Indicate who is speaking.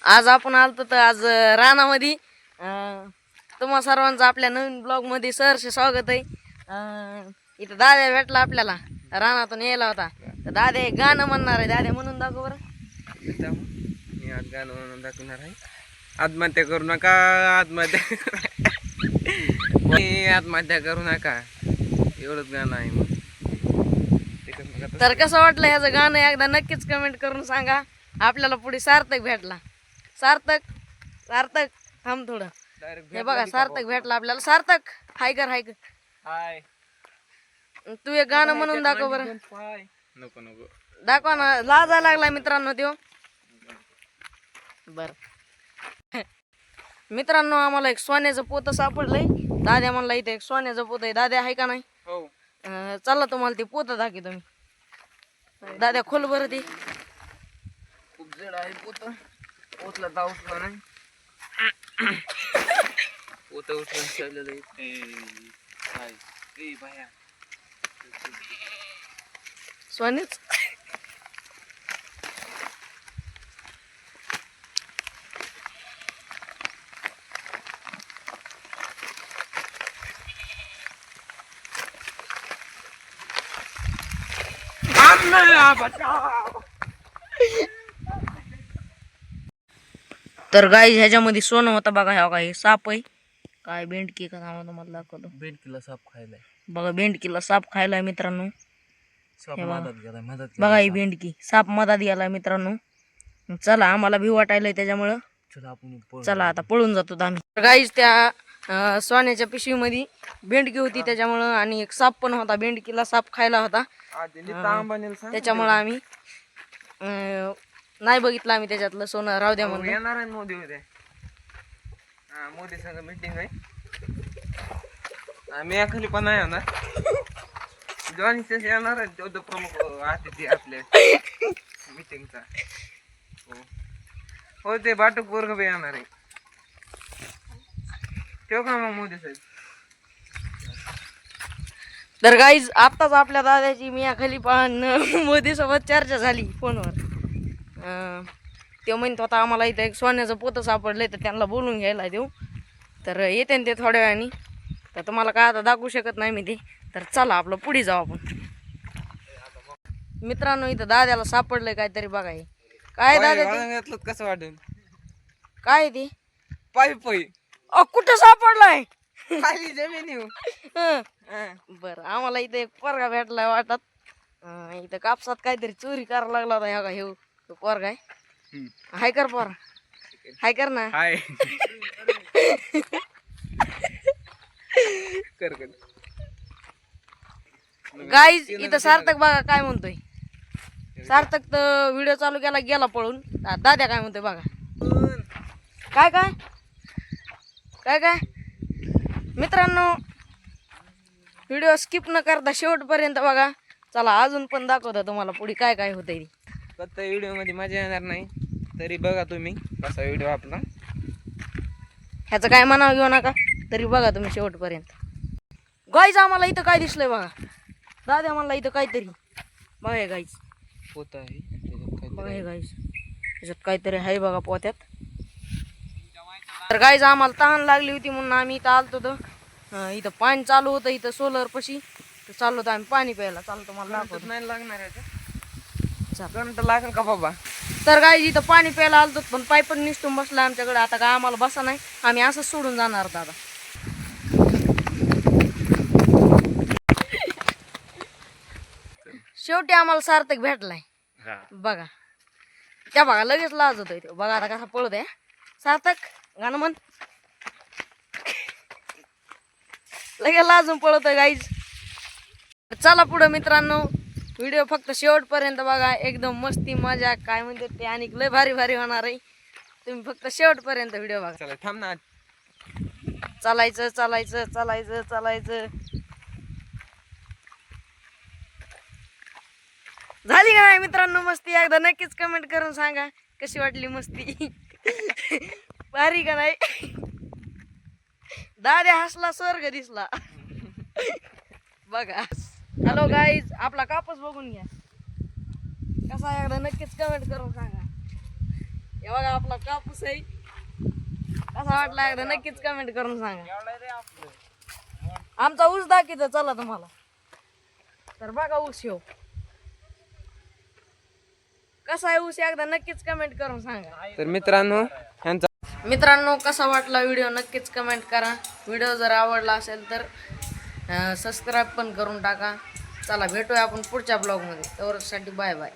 Speaker 1: आज आपण आलतो तर आज रानामध्ये तुम्हा सर्वांचं आपल्या नवीन ब्लॉगमध्ये सहर्ष स्वागत आहे. इथं दाद्या भेटला आपल्याला, रानातून यायला होता. तर दाद्या एक गाणं म्हणणार आहे. दाद्या म्हणून दाखव बरं.
Speaker 2: मी आज गाणं म्हणून दाखवणार आहे. आत्महत्या करू नका, आत्महत्या करू नका, एवढंच गाणं आहे. मग
Speaker 1: तर कसं वाटलं ह्याचं गाणं एकदा नक्कीच कमेंट करून सांगा. आपल्याला पुढे सार्थक भेटला. सार्थक थांब थोडं. हे बघा सार्थक भेटला आपल्याला. सार्थक हाय कर.
Speaker 2: हाय,
Speaker 1: तू एक गाणं म्हणून दाखव बरं.
Speaker 2: नको
Speaker 1: दाखवा ना, लाजा लागला मित्रांनो त्यो. बर मित्रांनो, आम्हाला एक सोन्याचं पोतं सापडलंय. दाद्या म्हणला इथे एक सोन्याचं पोतं आहे. दाद्या आहे का नाही?
Speaker 2: हो.
Speaker 1: चला तुम्हाला ते पोतं दाखी तुम्ही. दाद्या खोल बरं ते.
Speaker 2: खूप जड आहे पोतं, उचला तर उचला नाही. पोतं उचलून ठेवलेलं आहे.
Speaker 1: सोनेच तर गाईज ह्याच्यामध्ये सोनं होतं बघा. ह्या काही साप आहे काय, बेंडकी का नाव तुम्हाला दाखवतो.
Speaker 2: बेंडकीला साप खायलाय
Speaker 1: बघा, बेंडकीला साप खायलाय मित्रांनो.
Speaker 2: साप
Speaker 1: हे बघा.
Speaker 2: मदत गेलाय, मदत
Speaker 1: बघा ही बेंडकी साप मधात गेलाय मित्रांनो. चला, आम्हाला भी वाटायलंय त्याच्यामुळं चला आता पळून जातो आम्ही. गाईज त्या सोन्याच्या पिशवीमध्ये बेंडकी होती त्याच्यामुळं, आणि एक साप पण होता. बेंडकीला साप खायला होता त्याच्यामुळं आम्ही नाही बघितलं. आम्ही त्याच्यातलं सोनं राहू द्या म्हणून.
Speaker 2: येणार आहे मोदी उद्या. मोदी संग मीटिंग आहे. मी खाली पण नाही होणार. जॉनी सेस येणार आहे, तो प्रमुख अतिथी आपल्या मीटिंगचा. हो, ते बाटू पोरग बी येणार आहे. ठेव का मग मोदी साहेब.
Speaker 1: तर गाईज आत्ताच आपल्या दादाची मिया खाली पण मोदी सोबत चर्चा झाली फोनवर. ते म्हणत होता आम्हाला इथं एक सोन्याचं पोतं सापडलंय, तर त्यांना बोलून घ्यायला देऊ. तर येते ते थोड्या वेळाने. तर तुम्हाला काय आता दाखवू शकत नाही मी ते. तर चला आपलं पुढे जाऊ आपण. मित्रांनो, इथं दाद्याला सापडलंय काहीतरी. बघा हे काय दादा,
Speaker 2: कसं वाटेल.
Speaker 1: काय ते
Speaker 2: पाईप
Speaker 1: कुठं सापडलाय?
Speaker 2: खाली जमीन.
Speaker 1: बर, आम्हाला इथे एक पोरगा भेटलाय वाटत. इथं कापसात काहीतरी चोरी करायला लागला होता. ह्या का हे पोरगा आहे. हाय कर पोरा, हाय कर ना.
Speaker 2: हाय कर.
Speaker 1: गाईज इथं सार्थक बघा काय म्हणतोय. सार्थक तर व्हिडिओ चालू गेला पळून. दाद्या काय म्हणतोय बघा. काय मित्रांनो, व्हिडिओ स्किप न करता शेवटपर्यंत बघा. चला अजून पण दाखवतो तुम्हाला पुढे काय काय होतंय.
Speaker 2: फक्त व्हिडिओ मध्ये मजा येणार नाही, तरी बघा तुम्ही कसा व्हिडिओ आपला.
Speaker 1: ह्याचं काय म्हणावं घेऊ नका, तरी बघा तुम्ही शेवटपर्यंत. गाईज आम्हाला इथं काय दिसलंय बघा. दादा म्हणला इथं काहीतरी. बघा हे गाईज
Speaker 2: पोत आहे.
Speaker 1: बघा हे गाईज, त्याच्यात काहीतरी आहे बघा पोत्यात. तर गाईज आम्हाला तहान लागली होती म्हणून आम्ही इथं आलतो. तर इथं पाणी चालू होतं इथं सोलर पशी. तर चाललो होतं आम्ही पाणी प्यायला. चालतो तुम्हाला दाखवतो.
Speaker 2: नाही लागणार आहे करंट लागेल का बाबा.
Speaker 1: तर गाईज इथं पाणी प्यायला आलतो, पण पाईप निसटून बसला आमच्याकडे. आता काय आम्हाला बसा नाही, आम्ही असंच सोडून जाणार दादा. शेवटी आम्हाला सार्थक भेटलाय बघा. त्या बघा लगेच लाज होतोय तो. बघा आता कसा पळत आहे सार्थक. गाणं म्हण. लगेच लाजून पळतोय गाईज. चला पुढं मित्रांनो, व्हिडिओ फक्त शेवटपर्यंत बघा. एकदम मस्ती मजा काय म्हणते ते आणि लय भारी होणार आहे. तुम्ही फक्त शेवटपर्यंत व्हिडिओ बघा.
Speaker 2: चला थांब ना.
Speaker 1: चालायचं. झाली का नाही मित्रांनो मस्ती? एकदा नक्कीच कमेंट करून सांगा कशी वाटली मस्ती. भारी का नाही? दाद्या हसला, स्वर्ग दिसला. बघा. हॅलो गाईज, आपला कापूस बघून घ्या कसा, एकदा नक्कीच कमेंट करून सांगा. हे बघा आपला कापूस आहे. कसा वाटला एकदा नक्कीच कमेंट करून सांगा. आमचा ऊस दाखवतो चला तुम्हाला. तर बघा ऊस येऊ कसा आहे ऊस एकदा नक्कीच कमेंट करून सांगा.
Speaker 2: तर मित्रांनो ह्यांचा
Speaker 1: मित्रांनो कसा वाटला व्हिडिओ नक्कीच कमेंट करा. व्हिडिओ जर आवडला असेल तर सबस्क्राईब पण करून टाका. चला भेटूया आपण पुढच्या ब्लॉगमध्ये. तोवरसाठी बाय बाय.